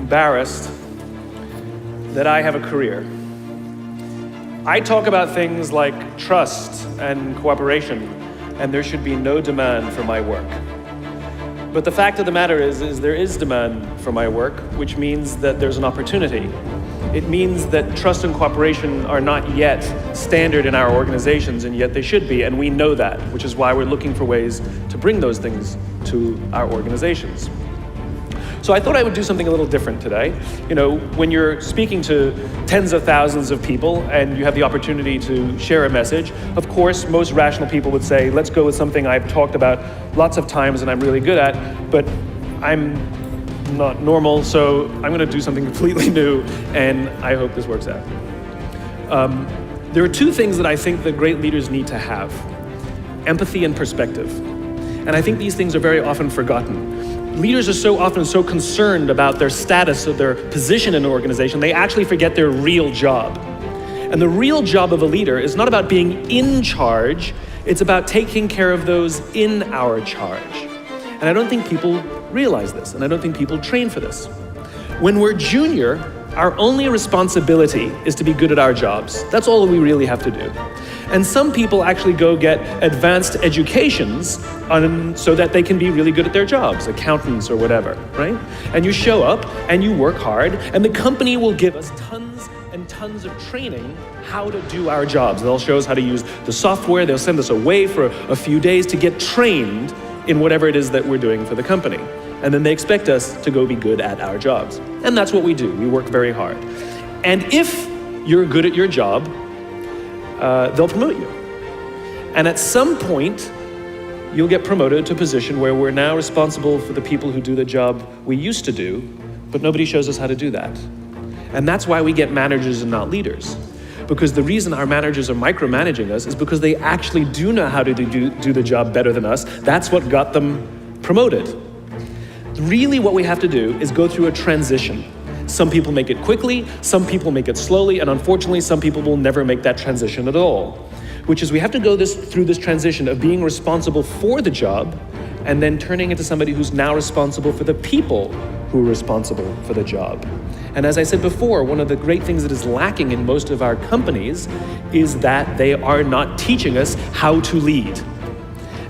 embarrassed that I have a career. I talk about things like trust and cooperation, and there should be no demand for my work. But the fact of the matter is there is demand for my work, which means that there's an opportunity. It means that trust and cooperation are not yet standard in our organizations, and yet they should be, and we know that, which is why we're looking for ways to bring those things to our organizations. So I thought I would do something a little different today. You know, when you're speaking to tens of thousands of people and you have the opportunity to share a message, of course, most rational people would say, let's go with something I've talked about lots of times and I'm really good at, but I'm not normal, so I'm going to do something completely new, and I hope this works out. There are two things that I think that great leaders need to have: empathy and perspective. And I think these things are very often forgotten. Leaders are so often so concerned about their status or their position in an organization, they actually forget their real job. And the real job of a leader is not about being in charge, it's about taking care of those in our charge. And I don't think people realize this, and I don't think people train for this. When we're junior, our only responsibility is to be good at our jobs. That's all we really have to do. And some people actually go get advanced educations so that they can be really good at their jobs, accountants or whatever, right? And you show up and you work hard, and the company will give us tons and tons of training how to do our jobs. They'll show us how to use the software, they'll send us away for a few days to get trained in whatever it is that we're doing for the company. And then they expect us to go be good at our jobs. And that's what we do. We work very hard. And if you're good at your job, they'll promote you. And at some point, you'll get promoted to a position where we're now responsible for the people who do the job we used to do, but nobody shows us how to do that. And that's why we get managers and not leaders. Because the reason our managers are micromanaging us is because they actually do know how to do the job better than us. That's what got them promoted. Really what we have to do is go through a transition. Some people make it quickly, some people make it slowly, and unfortunately some people will never make that transition at all. Which is we have to go through this transition of being responsible for the job and then turning into somebody who's now responsible for the people who are responsible for the job. And as I said before, one of the great things that is lacking in most of our companies is that they are not teaching us how to lead.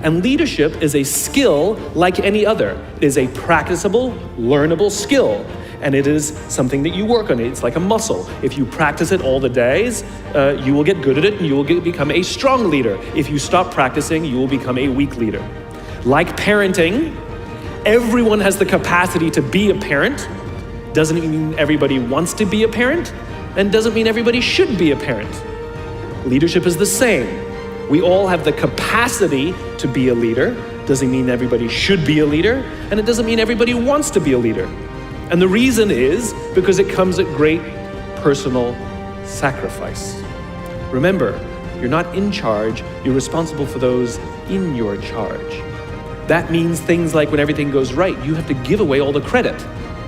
And leadership is a skill like any other. It is a practicable, learnable skill. And it is something that you work on. It's like a muscle. If you practice it all the days, you will get good at it and you will become a strong leader. If you stop practicing, you will become a weak leader. Like parenting, everyone has the capacity to be a parent. Doesn't mean everybody wants to be a parent, and doesn't mean everybody should be a parent. Leadership is the same. We all have the capacity to be a leader. Doesn't mean everybody should be a leader, and it doesn't mean everybody wants to be a leader. And the reason is because it comes at great personal sacrifice. Remember, you're not in charge, you're responsible for those in your charge. That means things like when everything goes right, you have to give away all the credit.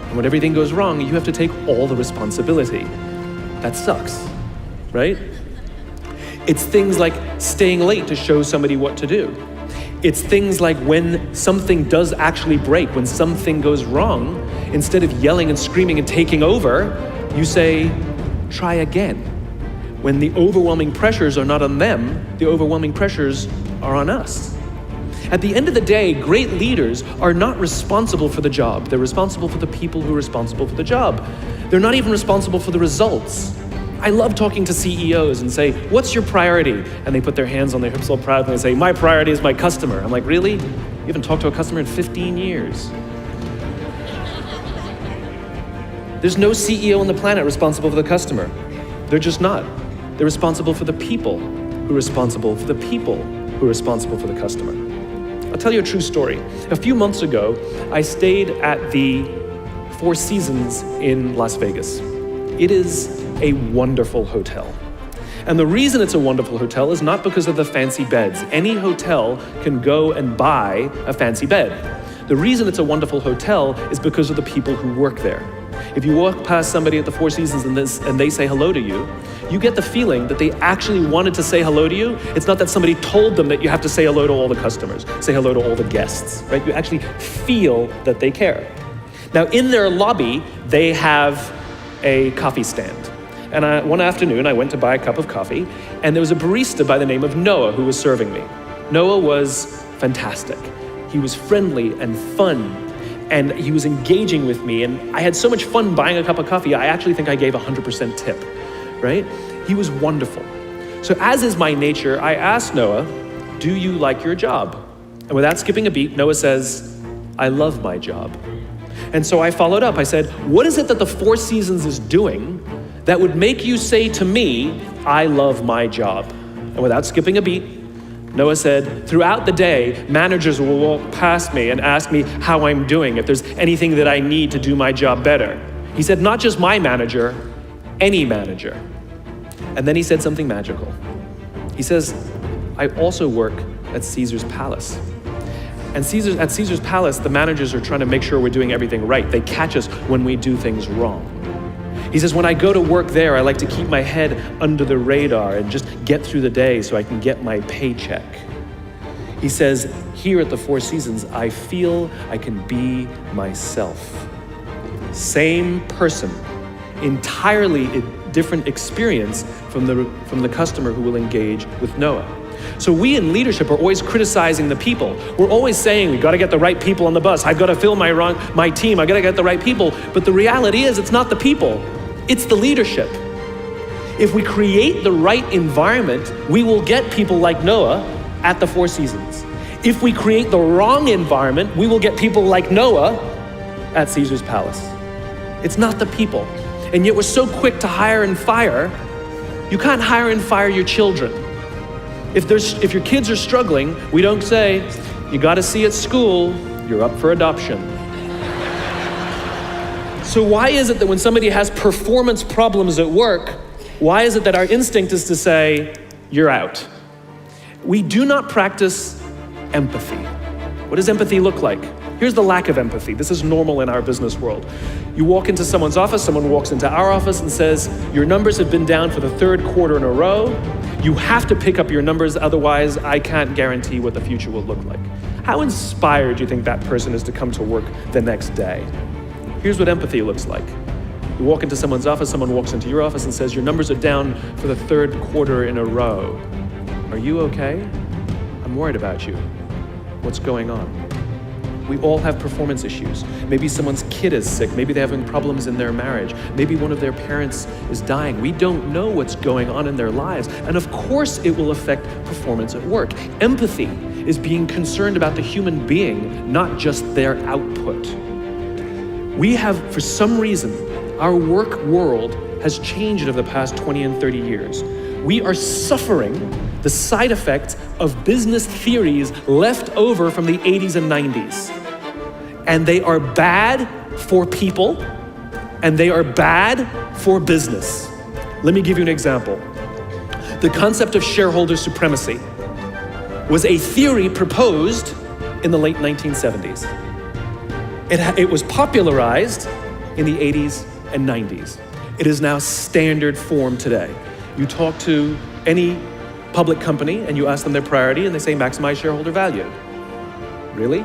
And when everything goes wrong, you have to take all the responsibility. That sucks, right? It's things like staying late to show somebody what to do. It's things like when something does actually break, when something goes wrong, instead of yelling and screaming and taking over, you say, try again. When the overwhelming pressures are not on them, the overwhelming pressures are on us. At the end of the day, great leaders are not responsible for the job. They're responsible for the people who are responsible for the job. They're not even responsible for the results. I love talking to CEOs and say, what's your priority? And they put their hands on their hips all proudly and say, my priority is my customer. I'm like, really? You haven't talked to a customer in 15 years. There's no CEO on the planet responsible for the customer. They're just not. They're responsible for the people who are responsible for the people who are responsible for the customer. I'll tell you a true story. A few months ago, I stayed at the Four Seasons in Las Vegas. It is a wonderful hotel. And the reason it's a wonderful hotel is not because of the fancy beds. Any hotel can go and buy a fancy bed. The reason it's a wonderful hotel is because of the people who work there. If you walk past somebody at the Four Seasons and they say hello to you, you get the feeling that they actually wanted to say hello to you. It's not that somebody told them that you have to say hello to all the customers, say hello to all the guests, right? You actually feel that they care. Now, in their lobby, they have a coffee stand. And one afternoon, I went to buy a cup of coffee, and there was a barista by the name of Noah who was serving me. Noah was fantastic. He was friendly and fun, and he was engaging with me, and I had so much fun buying a cup of coffee, I actually think I gave 100% tip, right? He was wonderful. So as is my nature, I asked Noah, do you like your job? And without skipping a beat, Noah says, I love my job. And so I followed up. I said, what is it that the Four Seasons is doing that would make you say to me, I love my job? And without skipping a beat, Noah said, throughout the day, managers will walk past me and ask me how I'm doing, if there's anything that I need to do my job better. He said, not just my manager, any manager. And then he said something magical. He says, I also work at Caesar's Palace. And at Caesar's Palace, the managers are trying to make sure we're doing everything right. They catch us when we do things wrong. He says, when I go to work there, I like to keep my head under the radar and just get through the day so I can get my paycheck. He says, here at the Four Seasons, I feel I can be myself. Same person, entirely different experience from the customer who will engage with Noah. So we in leadership are always criticizing the people. We're always saying, we gotta get the right people on the bus. I've gotta fill my team, I gotta get the right people. But the reality is, it's not the people, it's the leadership. If we create the right environment, we will get people like Noah at the Four Seasons. If we create the wrong environment, we will get people like Noah at Caesar's Palace. It's not the people. And yet we're so quick to hire and fire. You can't hire and fire your children. If your kids are struggling, we don't say, you gotta see at school, you're up for adoption. So why is it that when somebody has performance problems at work, why is it that our instinct is to say, you're out? We do not practice empathy. What does empathy look like? Here's the lack of empathy. This is normal in our business world. You walk into someone's office, someone walks into our office and says, your numbers have been down for the third quarter in a row. You have to pick up your numbers, otherwise I can't guarantee what the future will look like. How inspired do you think that person is to come to work the next day? Here's what empathy looks like. You walk into someone's office, someone walks into your office and says, your numbers are down for the third quarter in a row. Are you okay? I'm worried about you. What's going on? We all have performance issues. Maybe someone's kid is sick. Maybe they're having problems in their marriage. Maybe one of their parents is dying. We don't know what's going on in their lives. And of course it will affect performance at work. Empathy is being concerned about the human being, not just their output. We have, for some reason, our work world has changed over the past 20 and 30 years. We are suffering the side effects of business theories left over from the 80s and 90s. And they are bad for people, and they are bad for business. Let me give you an example. The concept of shareholder supremacy was a theory proposed in the late 1970s. It was popularized in the 80s and 90s. It is now standard form today. You talk to any public company and you ask them their priority and they say maximize shareholder value. Really?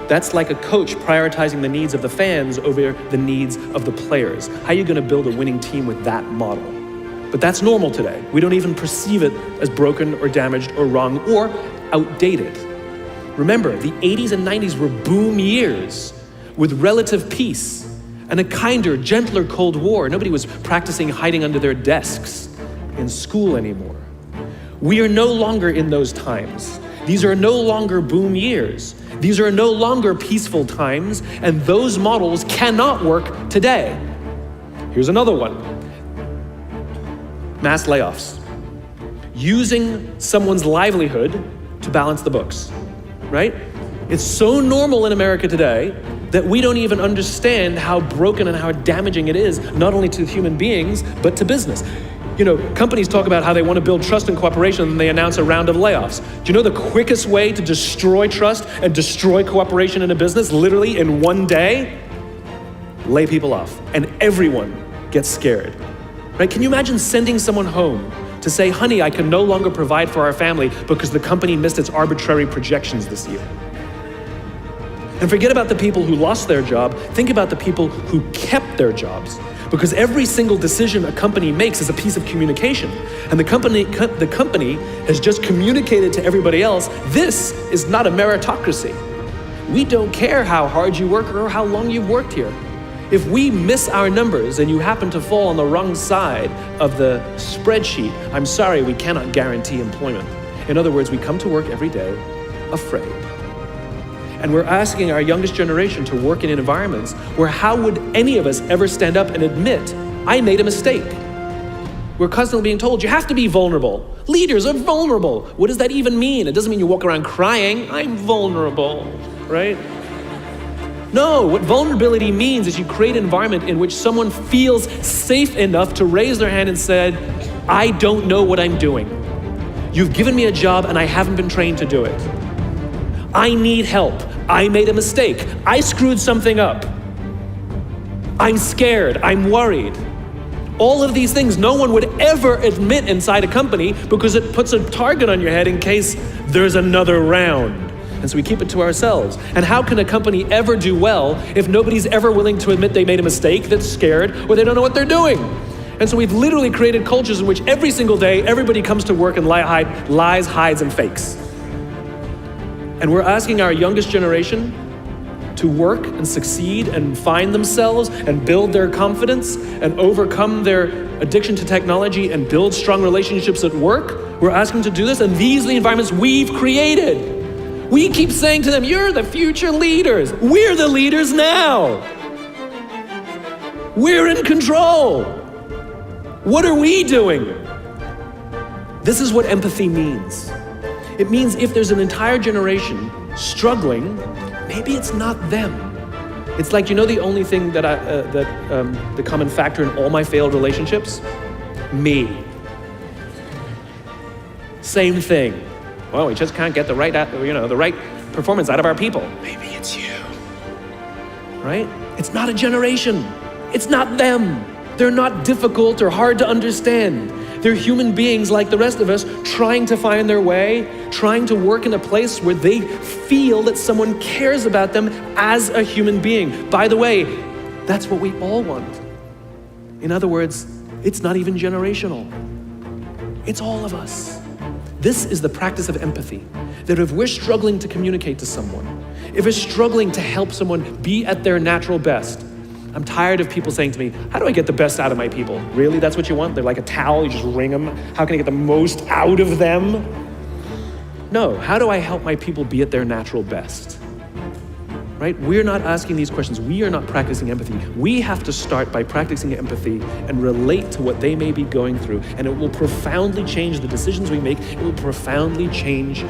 That's like a coach prioritizing the needs of the fans over the needs of the players. How are you going to build a winning team with that model? But that's normal today. We don't even perceive it as broken or damaged or wrong or outdated. Remember, the 80s and 90s were boom years with relative peace and a kinder, gentler Cold War. Nobody was practicing hiding under their desks in school anymore. We are no longer in those times. These are no longer boom years. These are no longer peaceful times, and those models cannot work today. Here's another one. Mass layoffs. Using someone's livelihood to balance the books, right? It's so normal in America today that we don't even understand how broken and how damaging it is, not only to human beings, but to business. You know, companies talk about how they want to build trust and cooperation and they announce a round of layoffs. Do you know the quickest way to destroy trust and destroy cooperation in a business, literally in one day? Lay people off, and everyone gets scared, right? Can you imagine sending someone home to say, honey, I can no longer provide for our family because the company missed its arbitrary projections this year? And forget about the people who lost their job. Think about the people who kept their jobs. Because every single decision a company makes is a piece of communication. And the company has just communicated to everybody else, this is not a meritocracy. We don't care how hard you work or how long you've worked here. If we miss our numbers and you happen to fall on the wrong side of the spreadsheet, I'm sorry, we cannot guarantee employment. In other words, we come to work every day afraid. And we're asking our youngest generation to work in environments where how would any of us ever stand up and admit, I made a mistake? We're constantly being told, you have to be vulnerable. Leaders are vulnerable. What does that even mean? It doesn't mean you walk around crying, I'm vulnerable, right? No, what vulnerability means is you create an environment in which someone feels safe enough to raise their hand and say, I don't know what I'm doing. You've given me a job and I haven't been trained to do it. I need help. I made a mistake. I screwed something up. I'm scared. I'm worried. All of these things no one would ever admit inside a company because it puts a target on your head in case there's another round. And so we keep it to ourselves. And how can a company ever do well if nobody's ever willing to admit they made a mistake, that's scared, or they don't know what they're doing? And so we've literally created cultures in which every single day everybody comes to work and lies, hides, and fakes. And we're asking our youngest generation to work and succeed and find themselves and build their confidence and overcome their addiction to technology and build strong relationships at work. We're asking them to do this, and these are the environments we've created. We keep saying to them, you're the future leaders. We're the leaders now. We're in control. What are we doing? This is what empathy means. It means if there's an entire generation struggling, maybe it's not them. It's like, the only thing that the common factor in all my failed relationships? Me. Same thing. Well, we just can't get the right performance out of our people. Maybe it's you. Right? It's not a generation. It's not them. They're not difficult or hard to understand. They're human beings like the rest of us, trying to find their way, trying to work in a place where they feel that someone cares about them as a human being. By the way, that's what we all want. In other words, it's not even generational. It's all of us. This is the practice of empathy, that if we're struggling to communicate to someone, if we're struggling to help someone be at their natural best, I'm tired of people saying to me, how do I get the best out of my people? Really, that's what you want? They're like a towel, you just wring them. How can I get the most out of them? No, how do I help my people be at their natural best? Right? We're not asking these questions. We are not practicing empathy. We have to start by practicing empathy and relate to what they may be going through. And it will profoundly change the decisions we make. It will profoundly change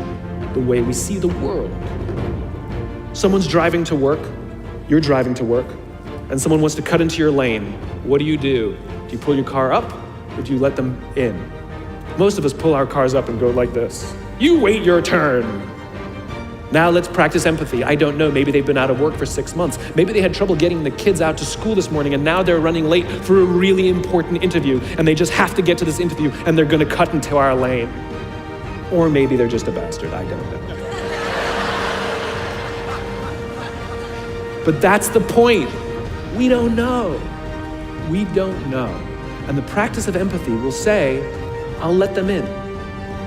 the way we see the world. Someone's driving to work, you're driving to work, and someone wants to cut into your lane. What do? Do you pull your car up or do you let them in? Most of us pull our cars up and go like this. You wait your turn. Now let's practice empathy. I don't know, maybe they've been out of work for 6 months. Maybe they had trouble getting the kids out to school this morning and now they're running late for a really important interview and they just have to get to this interview and they're gonna cut into our lane. Or maybe they're just a bastard, I don't know. But that's the point. We don't know. We don't know. And the practice of empathy will say, I'll let them in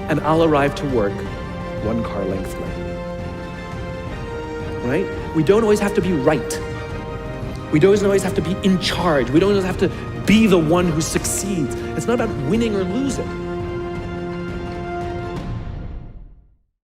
and I'll arrive to work 1 car length late. Right? We don't always have to be right. We don't always have to be in charge. We don't always have to be the one who succeeds. It's not about winning or losing.